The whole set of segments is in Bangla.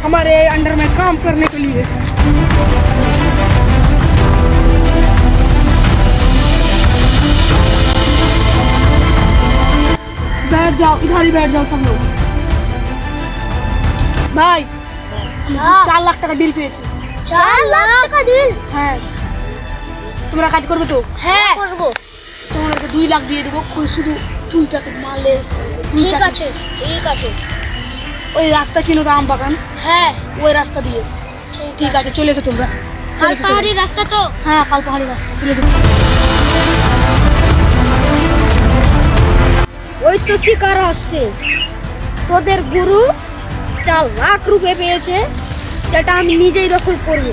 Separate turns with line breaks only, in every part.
हमारे अंडर में काम करने के लिए। बैठ जाओ, इधर ही बैठ जाओ सब लोग। भाई 4 লাখ টাকা ডিল পেয়েছি।
4 লাখ টাকা ডিল?
হ্যাঁ, তোমরা কাজ করবে তো?
হ্যাঁ করব।
তোমাদেরকে 2 লাখ দিয়ে দেবো, শুধু চুলটাকে মারলে।
ঠিক আছে ঠিক আছে।
ওই রাস্তা চিনো তো, আম বাগান?
হ্যাঁ
ওই রাস্তা দিয়ে। ঠিক আছে, চলে এসো তোমরা।
কাল পাহাড়ি রাস্তা তো?
হ্যাঁ, কাল পাহাড়ি রাস্তা, চলে এসো।
ওই তো শিকার আসছে। তোদের গুরু 4 লাখ রুপে পেয়েছে, সেটা আমি নিজেই দখল করব।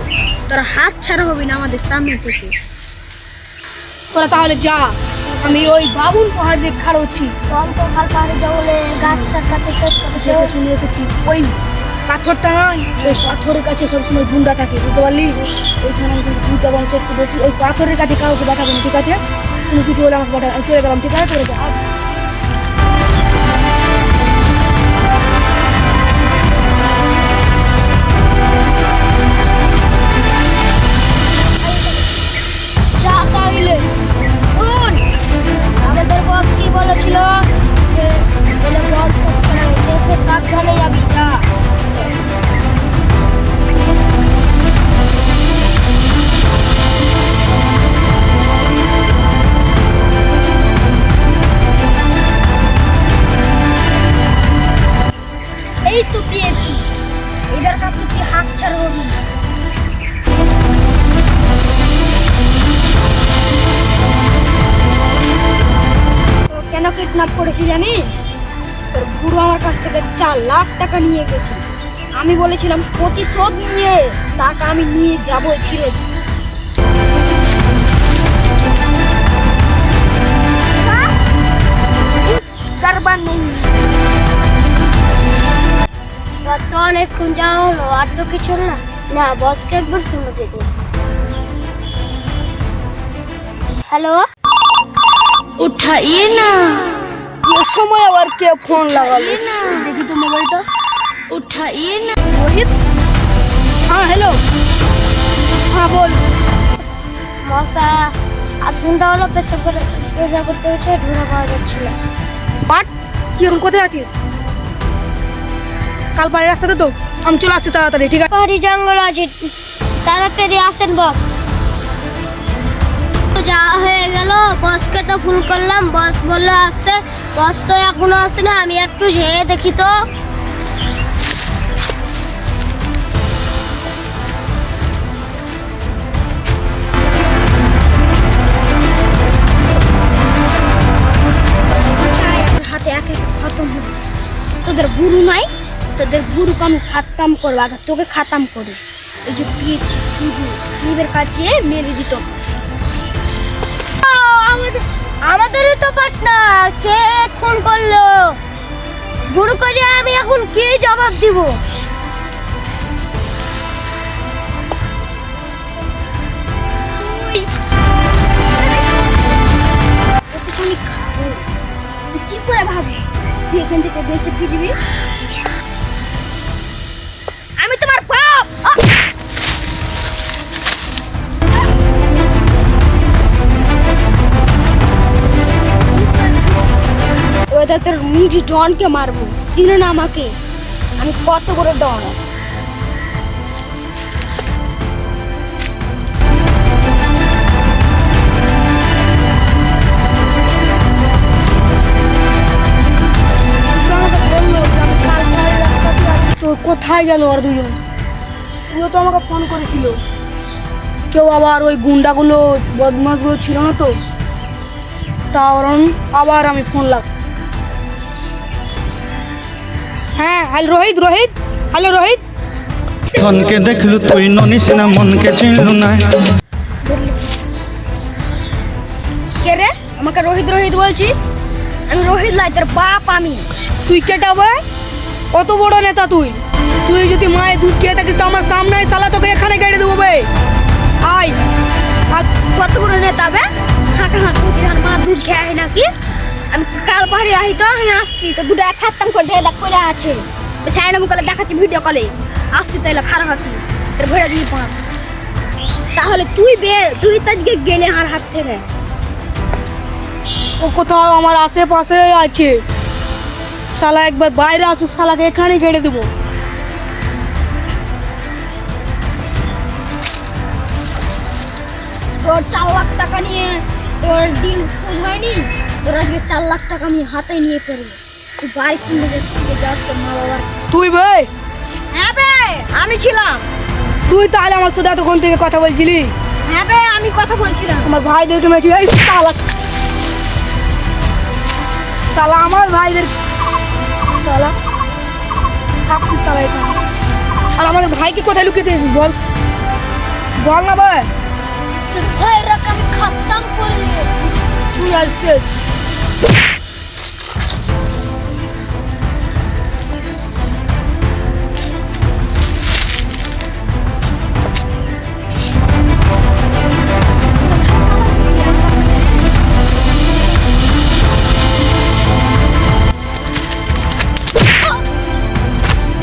তোর হাত ছাড়া হবে না আমাদের সামনে থেকে।
তোরা তাহলে যা, আমি ওই বাবুল পাহাড় দিয়ে খাড়া হচ্ছি।
কম তো কাল পাহাড়ি জঙ্গলে গাছের কাছে
সেটা শুনে এসেছি। ওই পাথরটা নয়, ওই পাথরের কাছে সবসময় গুন্ডা থাকে, বুঝতে পারলি? ওইখানে আমি ভূতা বংশ একটু বেশি। ওই পাথরের কাছে কাউকে দেখাবো না, ঠিক আছে? তুমি কিছু হলে আমাকে পাঠাবে, আমি চলে গেলাম, ঠিক আছে? চলে যা।
যা তাহলে শুন, আমাদের বস কি বলেছিল যে বলে বল সবখানে দেখে সাবধানে যাবি। যা এই তো পেয়েছি, এদের কাছে কি হাত ছাড় হবি না। কেন কিডন্যাপ করেছি জানিস? তোর গুরু আমার কাছ থেকে 4 লাখ টাকা নিয়ে গেছে। আমি বলেছিলাম প্রতিশোধ নিয়ে টাকা আমি নিয়ে যাবো ফিরে। কারবার নেই। তো অনেকক্ষণ যাওয়া হলো, আর তো কিছু না। না, বসকে একবার ফোন দিতে। হ্যালো,
उठाइए ना। ये समय आवर के फोन लगा ले। देखी तो मोबाइलটা।
उठाइए ना।
रोहित? हाँ हेलो। हाँ बोल।
মশা 8 ঘন্টা হলো পেছাব করতে হচ্ছে, ঢুঁড়া পাওয়া যাচ্ছিল।
বাট কি এখন কোথায় আছিস? কাল পাহাড়ি রাস্তাতে তো? আমি চলে আসছি তাড়াতাড়ি, ঠিক আছে?
পাহাড়ি জঙ্গল আছে, তাড়াতাড়ি আসেন বস। যা হয়ে গেল, বসকে তো ফোন করলাম, বস বললো আসছে। বস তো এখনো আসে না, আমি একটু যেয়ে দেখি তো। হাতে এক এক খতম হবে। তোদের গুরু নাই, তোদের গুরুকে আমি খাতাম করবো, আগে তোকে খাতাম করে। এই যে পেয়েছি শুধু নিজের কাছে মেরে দিত। আমাদেরই তো পার্টনার, কে ফোন করলো? গুরু কাজে আমি এখন কি জবাব দিব? কি করে ভাবি তুই এখান থেকে বেঁচে ফিরবি? আমি তোমার বাপ। ওটা তোর নিজ ডনকে মারবো, চিনে না আমাকে? আমি কত বড় ডন।
তো কোথায় গেল আর দুজন? তুইও তো আমাকে ফোন করেছিল। কেউ আবার ওই গুন্ডাগুলো বদমাশগুলো ছিল না তো, কারণ আবার আমি ফোন লাগ। হ্যাঁ হ্যালো রোহিত, রোহিত হ্যালো রোহিত।
ধনকে দেখলু তুই ননিস না, মনকে চিনলু না।
কে রে? আমাকে রোহিত রোহিত বলছি? আমি রোহিত লাই, তোর বাপ আমি।
তুই কেটা ভাই? কত বড় নেতা তুই? তুই যদি মায়ের দুধ খেয়ে থাকিস তো আমার সামনে আয়, শালা তোকে এখানে কেটে দেবো বে। আয়।
কত বড় নেতা বে? হাঁটা হাঁটা মা দুধ খেয়ে নাকি? আমি কাল পাহাড়ে আহি তো, আমি আসছি তো, দুটো এক খাতাম করে দেখ করে আছে। স্যারের মুখে দেখাচ্ছি ভিডিও কলে, আসছি তাইলে খারাপ হাতি তোর ভরে দিবি 5। তাহলে তুই তো আজকে গেলে আমার হাত থেকে।
ও কোথাও আমার আশেপাশে আছে, শালা একবার বাইরে আসুক, শালাকে এখানেই কেটে দেবো।
তোর 4 লাখ টাকা নিয়ে তোর ডিল সোজ হয়নি, তোর আজকে 4 লাখ টাকা আমি হাতে নিয়ে ফেলবো। তুই বাড়ি কিনতে যাস তোর মা বাবার।
তুই ভাই,
হ্যাঁ বে, আমি ছিলাম।
তুই তাহলে আমার সাথে এতক্ষণ থেকে কথা বলছিলি?
হ্যাঁ বে, আমি কথা বলছিলাম।
আমার ভাইদেরকে মেরেছি, এই শালা, শালা আমার ভাইদের, শালা থাকছিস শালা এখানে। আর আমাদের ভাইকে কোথায় লুকিয়ে দিয়েছিস বল, বল না ভাই।
তোর ভাইরাকে আমি খতম করে দিয়েছি।
তুই আর শেষ।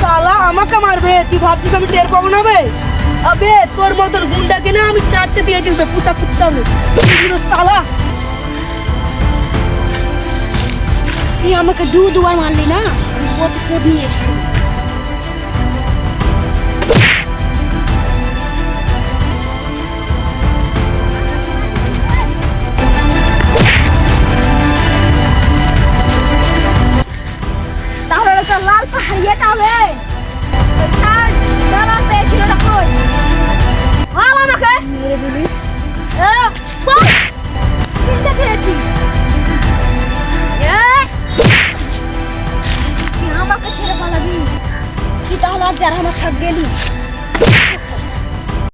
শালা আমাকে মারবে, তুই ভাবছিস আমি টের পাবো না বে? আবে তোর মতন গুন্ডাকে না আমি 4টে দিয়েছিস বে, পুষা কুত্তা হবে শালা।
তুই আমাকে দুবার মারলি না, আমি প্রতিশোধ নিয়ে ছাড়বো। তাহলে তো লাল পাহাড়িয়াটা হবে। পেয়েছিল না কই? বল আমাকে।
মেরে দিলি।
বল। তিনটে পেয়েছি। তুই আমাকে ছেড়ে পালাবি, তুই তাহলে আর যারা আমার সাথে গেলি